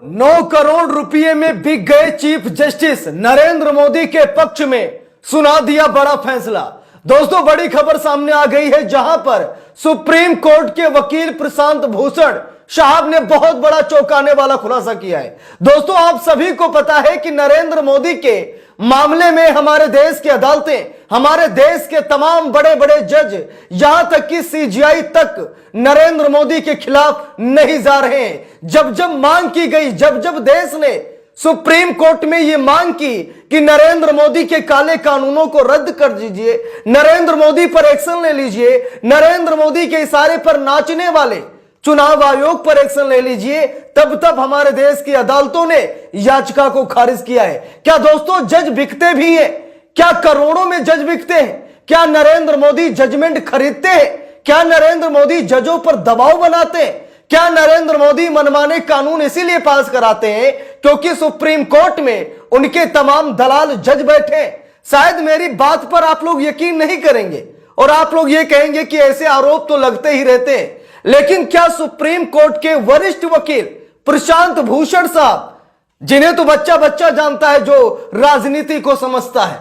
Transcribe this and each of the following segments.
9 करोड़ रुपए में बिक गए चीफ जस्टिस नरेंद्र मोदी के पक्ष में सुना दिया बड़ा फैसला। दोस्तों बड़ी खबर सामने आ गई है, जहां पर सुप्रीम कोर्ट के वकील प्रशांत भूषण साहब ने बहुत बड़ा चौंकाने वाला खुलासा किया है। दोस्तों आप सभी को पता है कि नरेंद्र मोदी के मामले में हमारे देश की अदालतें, हमारे देश के तमाम बड़े बड़े जज, यहां तक कि सीजीआई तक नरेंद्र मोदी के खिलाफ नहीं जा रहे हैं। जब जब मांग की गई, जब जब देश ने सुप्रीम कोर्ट में यह मांग की कि नरेंद्र मोदी के काले कानूनों को रद्द कर दीजिए, नरेंद्र मोदी पर एक्शन ले लीजिए, नरेंद्र मोदी के इशारे पर नाचने वाले चुनाव आयोग पर एक्शन ले लीजिए, तब तब हमारे देश की अदालतों ने याचिका को खारिज किया है। क्या दोस्तों जज बिकते भी हैं? क्या करोड़ों में जज बिकते हैं? क्या नरेंद्र मोदी जजमेंट खरीदते हैं? क्या नरेंद्र मोदी जजों पर दबाव बनाते हैं? क्या नरेंद्र मोदी मनमाने कानून इसीलिए पास कराते हैं क्योंकि सुप्रीम कोर्ट में उनके तमाम दलाल जज बैठे हैं? शायद मेरी बात पर आप लोग यकीन नहीं करेंगे और आप लोग ये कहेंगे कि ऐसे आरोप तो लगते ही रहते हैं, लेकिन क्या सुप्रीम कोर्ट के वरिष्ठ वकील प्रशांत भूषण साहब, जिन्हें तो बच्चा बच्चा जानता है जो राजनीति को समझता है,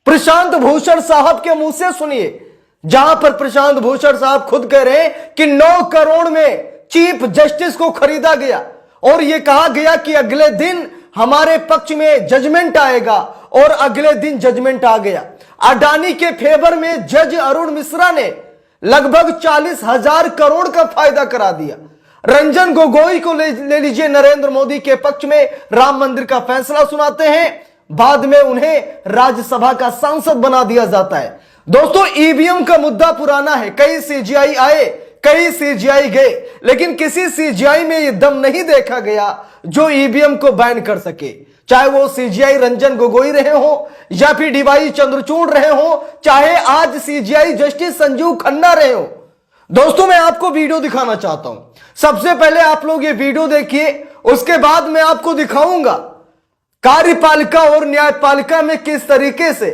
प्रशांत भूषण साहब के मुंह से सुनिए, जहां पर प्रशांत भूषण साहब खुद कह रहे हैं कि 9 करोड़ में चीफ जस्टिस को खरीदा गया और यह कहा गया कि अगले दिन हमारे पक्ष में जजमेंट आएगा, और अगले दिन जजमेंट आ गया। अडानी के फेवर में जज अरुण मिश्रा ने लगभग 40,000 करोड़ का फायदा करा दिया। रंजन गोगोई को ले लीजिए, नरेंद्र मोदी के पक्ष में राम मंदिर का फैसला सुनाते हैं, बाद में उन्हें राज्यसभा का सांसद बना दिया जाता है। दोस्तों ईवीएम का मुद्दा पुराना है, कई सीजीआई आए, कई सीजीआई गए, लेकिन किसी सीजीआई में यह दम नहीं देखा गया जो ईवीएम को बैन कर सके। चाहे वो सीजीआई रंजन गोगोई रहे हो या फिर डीवाई चंद्रचूड़ रहे हो, चाहे आज सीजीआई जस्टिस संजीव खन्ना रहे हो। दोस्तों मैं आपको वीडियो दिखाना चाहता हूं। सबसे पहले आप लोग ये वीडियो देखिए, उसके बाद मैं आपको दिखाऊंगा कार्यपालिका और न्यायपालिका में किस तरीके से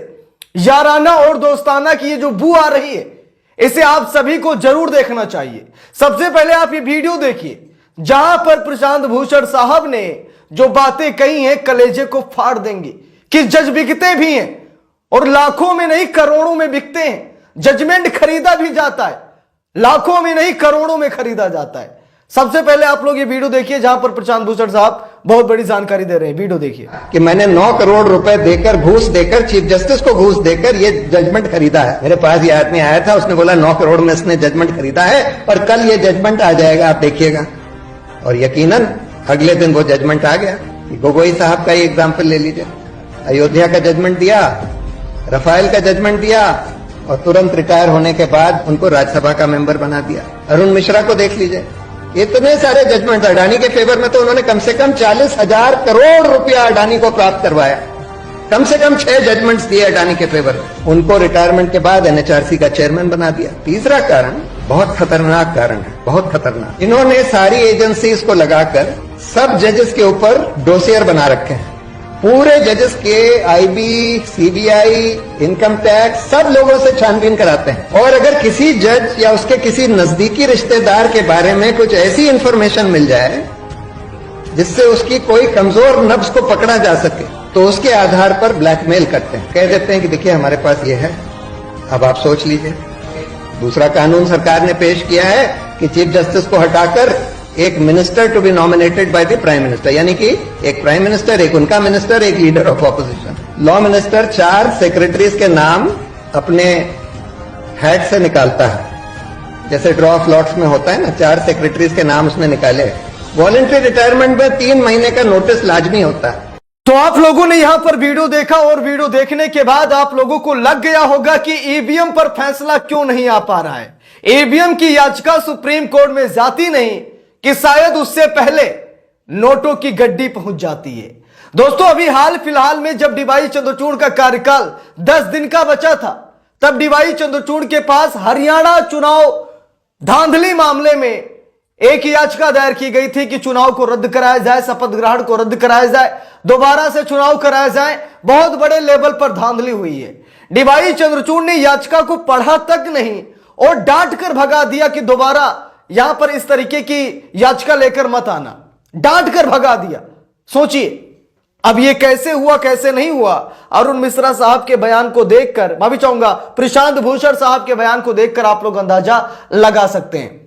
याराना और दोस्ताना की ये जो बू आ रही है, इसे आप सभी को जरूर देखना चाहिए। सबसे पहले आप ये वीडियो देखिए, जहां पर प्रशांत भूषण साहब ने जो बातें कही हैं कलेजे को फाड़ देंगे कि जज बिकते भी हैं और लाखों में नहीं करोड़ों में बिकते हैं। जजमेंट खरीदा भी जाता है, लाखों में नहीं करोड़ों में खरीदा जाता है। सबसे पहले आप लोग ये वीडियो देखिए, जहां पर प्रशांत भूषण साहब बहुत बड़ी जानकारी दे रहे हैं। वीडियो देखिए कि मैंने 9 करोड़ रुपए देकर, घूस देकर, चीफ जस्टिस को घूस देकर ये जजमेंट खरीदा है। मेरे पास ये आदमी आया था, उसने बोला 9 करोड़ में इसने जजमेंट खरीदा है और कल ये जजमेंट आ जाएगा, आप देखिएगा। और यकीनन अगले दिन वो जजमेंट आ गया। गोगोई साहब का ही एग्जाम्पल ले लीजिए, अयोध्या का जजमेंट दिया, रफाल का जजमेंट दिया और तुरंत रिटायर होने के बाद उनको राज्यसभा का मेंबर बना दिया। अरुण मिश्रा को देख लीजिए, इतने सारे जजमेंट अडानी के फेवर में तो उन्होंने कम से कम 40,000 करोड़ रुपया अडानी को प्राप्त करवाया। कम से कम 6 जजमेंट्स दिए अडानी के फेवर में। उनको रिटायरमेंट के बाद एनएचआरसी का चेयरमैन बना दिया। तीसरा कारण बहुत खतरनाक कारण है, बहुत खतरनाक। इन्होंने सारी एजेंसीज को लगाकर सब जजेस के ऊपर डोसियर बना रखे हैं। पूरे जजेस के आईबी, सीबीआई, इनकम टैक्स सब लोगों से छानबीन कराते हैं। और अगर किसी जज या उसके किसी नजदीकी रिश्तेदार के बारे में कुछ ऐसी इंफॉर्मेशन मिल जाए जिससे उसकी कोई कमजोर नब्ज को पकड़ा जा सके, तो उसके आधार पर ब्लैकमेल करते हैं। कह देते हैं कि देखिए हमारे पास ये है, अब आप सोच लीजिए। दूसरा कानून सरकार ने पेश किया है कि चीफ जस्टिस को हटाकर एक minister to be nominated by the prime minister, यानी कि एक प्राइम मिनिस्टर, एक उनका मिनिस्टर, एक leader of opposition. Law minister 4 secretaries के नाम अपने हेड से निकालता है, जैसे ड्रॉ ऑफ लॉट्स में होता है ना, 4 सेक्रेटरीज के नाम उसने निकाले। वॉलंटरी रिटायरमेंट में 3 महीने का नोटिस लाजमी होता है। तो आप लोगों ने यहां पर वीडियो देखा और वीडियो देखने के बाद आप लोगों को लग गया होगा कि ईवीएम पर फैसला क्यों नहीं आ पा रहा है। ईवीएम की याचिका सुप्रीम कोर्ट में जाती नहीं कि शायद उससे पहले नोटों की गड्डी पहुंच जाती है। दोस्तों अभी हाल फिलहाल में जब डीवाई चंद्रचूड़ का कार्यकाल 10 दिन का बचा था, तब डीवाई चंद्रचूड़ के पास हरियाणा चुनाव धांधली मामले में एक याचिका दायर की गई थी कि चुनाव को रद्द कराया जाए, शपथ ग्रहण को रद्द कराया जाए, दोबारा से चुनाव कराया जाए। बहुत बड़े लेवल पर धांधली हुई है। डीवाई चंद्रचूड़ ने याचिका को पढ़ा तक नहीं और डांट कर भगा दिया कि दोबारा यहां पर इस तरीके की याचिका लेकर मत आना। डांट कर भगा दिया। सोचिए अब ये कैसे हुआ कैसे नहीं हुआ। अरुण मिश्रा साहब के बयान को देखकर, मैं भी चाहूंगा प्रशांत भूषण साहब के बयान को देखकर आप लोग अंदाजा लगा सकते हैं।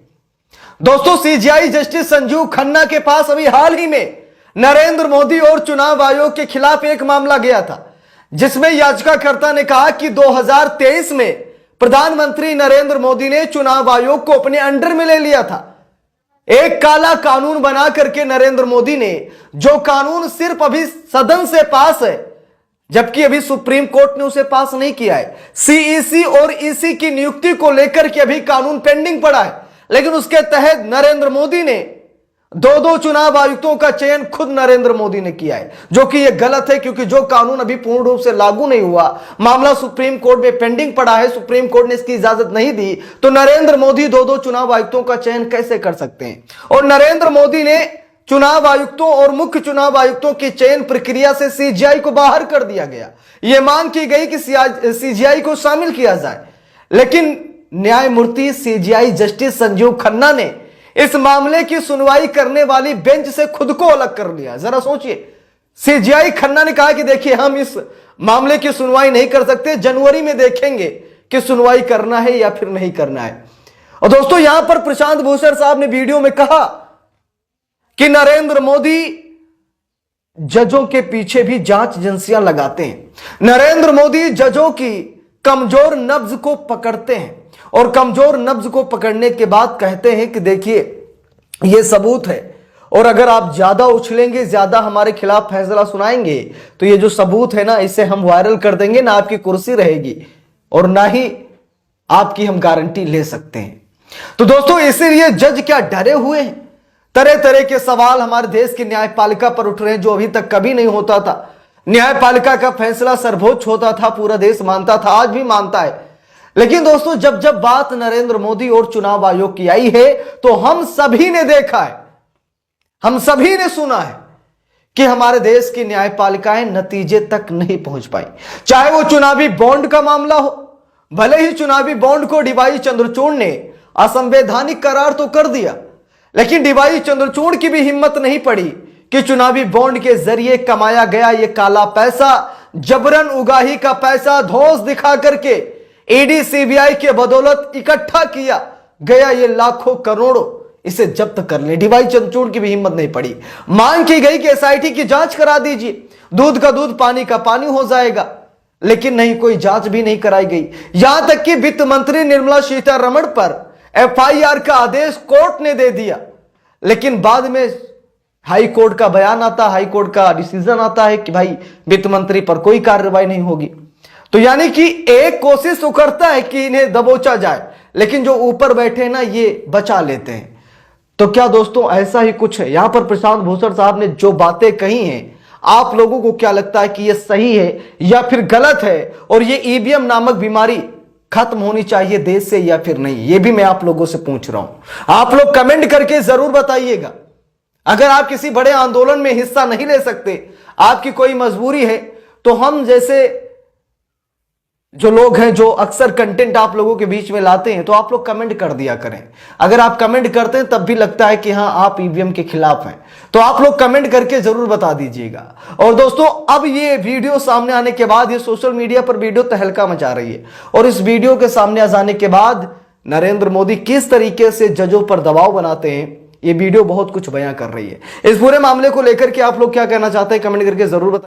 दोस्तों, सीजीआई जस्टिस संजीव खन्ना के पास अभी हाल ही में नरेंद्र मोदी और चुनाव आयोग के खिलाफ एक मामला गया था, जिसमें याचिकाकर्ता ने कहा कि 2023 में प्रधानमंत्री नरेंद्र मोदी ने चुनाव आयोग को अपने अंडर में ले लिया था। एक काला कानून बना करके नरेंद्र मोदी ने, जो कानून सिर्फ अभी सदन से पास है, जबकि अभी सुप्रीम कोर्ट ने उसे पास नहीं किया है। सीईसी और ईसी की नियुक्ति को लेकर के अभी कानून पेंडिंग पड़ा है, लेकिन उसके तहत नरेंद्र मोदी ने दो चुनाव आयुक्तों का चयन खुद नरेंद्र मोदी ने किया है, जो कि यह गलत है, क्योंकि जो कानून अभी पूर्ण रूप से लागू नहीं हुआ, मामला सुप्रीम कोर्ट में पेंडिंग पड़ा है, सुप्रीम कोर्ट ने इसकी इजाजत नहीं दी, तो नरेंद्र मोदी दो चुनाव आयुक्तों का चयन कैसे कर सकते हैं। और नरेंद्र मोदी ने चुनाव आयुक्तों और मुख्य चुनाव आयुक्तों की चयन प्रक्रिया से सीजीआई को बाहर कर दिया गया। यह मांग की गई कि सीजीआई को शामिल किया जाए, लेकिन न्यायमूर्ति सीजीआई जस्टिस संजीव खन्ना ने इस मामले की सुनवाई करने वाली बेंच से खुद को अलग कर लिया। जरा सोचिए, सीजीआई खन्ना ने कहा कि देखिए हम इस मामले की सुनवाई नहीं कर सकते, जनवरी में देखेंगे कि सुनवाई करना है या फिर नहीं करना है। और दोस्तों, यहां पर प्रशांत भूषण साहब ने वीडियो में कहा कि नरेंद्र मोदी जजों के पीछे भी जांच एजेंसियां लगाते हैं। नरेंद्र मोदी जजों की कमजोर नब्ज को पकड़ते हैं और कमजोर नब्ज को पकड़ने के बाद कहते हैं कि देखिए ये सबूत है, और अगर आप ज्यादा उछलेंगे, ज्यादा हमारे खिलाफ फैसला सुनाएंगे, तो ये जो सबूत है ना, इसे हम वायरल कर देंगे, ना आपकी कुर्सी रहेगी और ना ही आपकी हम गारंटी ले सकते हैं। तो दोस्तों, इसीलिए जज क्या डरे हुए हैं। तरह तरह के सवाल हमारे देश की न्यायपालिका पर उठ रहे हैं, जो अभी तक कभी नहीं होता था। न्यायपालिका का फैसला सर्वोच्च होता था, पूरा देश मानता था, आज भी मानता है। लेकिन दोस्तों, जब जब बात नरेंद्र मोदी और चुनाव आयोग की आई है, तो हम सभी ने देखा है, हम सभी ने सुना है कि हमारे देश की न्यायपालिकाएं नतीजे तक नहीं पहुंच पाई। चाहे वो चुनावी बॉन्ड का मामला हो, भले ही चुनावी बॉन्ड को डीवाई चंद्रचूड़ ने असंवैधानिक करार तो कर दिया, लेकिन डीवाई चंद्रचूड़ की भी हिम्मत नहीं पड़ी कि चुनावी बॉन्ड के जरिए कमाया गया ये काला पैसा, जबरन उगाही का पैसा धौंस दिखा करके ईडी सीबीआई के बदौलत इकट्ठा किया गया ये लाखों करोड़ों, इसे जब्त कर ले। डीवाई चंद्रचूड़ की भी हिम्मत नहीं पड़ी। मांग की गई कि एसआईटी की जांच करा दीजिए, दूध का दूध पानी का पानी हो जाएगा, लेकिन नहीं, कोई जांच भी नहीं कराई गई। यहां तक कि वित्त मंत्री निर्मला सीतारमण पर एफआईआर का आदेश कोर्ट ने दे दिया, लेकिन बाद में हाई कोर्ट का बयान आता, हाई कोर्ट का डिसीजन आता है कि भाई वित्त मंत्री पर कोई कार्रवाई नहीं होगी। तो यानी कि एक कोशिश तो करता है कि इन्हें दबोचा जाए, लेकिन जो ऊपर बैठे ना, ये बचा लेते हैं। तो क्या दोस्तों, ऐसा ही कुछ है। यहां पर प्रशांत भूषण साहब ने जो बातें कही हैं, आप लोगों को क्या लगता है कि ये सही है या फिर गलत है, और ये ईवीएम नामक बीमारी खत्म होनी चाहिए देश से या फिर नहीं, ये भी मैं आप लोगों से पूछ रहा हूं। आप लोग कमेंट करके जरूर बताइएगा। अगर आप किसी बड़े आंदोलन में हिस्सा नहीं ले सकते, आपकी कोई मजबूरी है, तो हम जैसे जो लोग हैं, जो अक्सर कंटेंट आप लोगों के बीच में लाते हैं, तो आप लोग कमेंट कर दिया करें। अगर आप कमेंट करते हैं तब भी लगता है कि हाँ, आप ईवीएम के खिलाफ हैं, तो आप लोग कमेंट करके जरूर बता दीजिएगा। और दोस्तों, अब ये वीडियो सामने आने के बाद ये सोशल मीडिया पर वीडियो तहलका मचा रही है, और इस वीडियो के सामने आ जाने के बाद नरेंद्र मोदी किस तरीके से जजों पर दबाव बनाते हैं, ये वीडियो बहुत कुछ बयां कर रही है। इस पूरे मामले को लेकर के आप लोग क्या कहना चाहते हैं, कमेंट करके जरूर बताएं।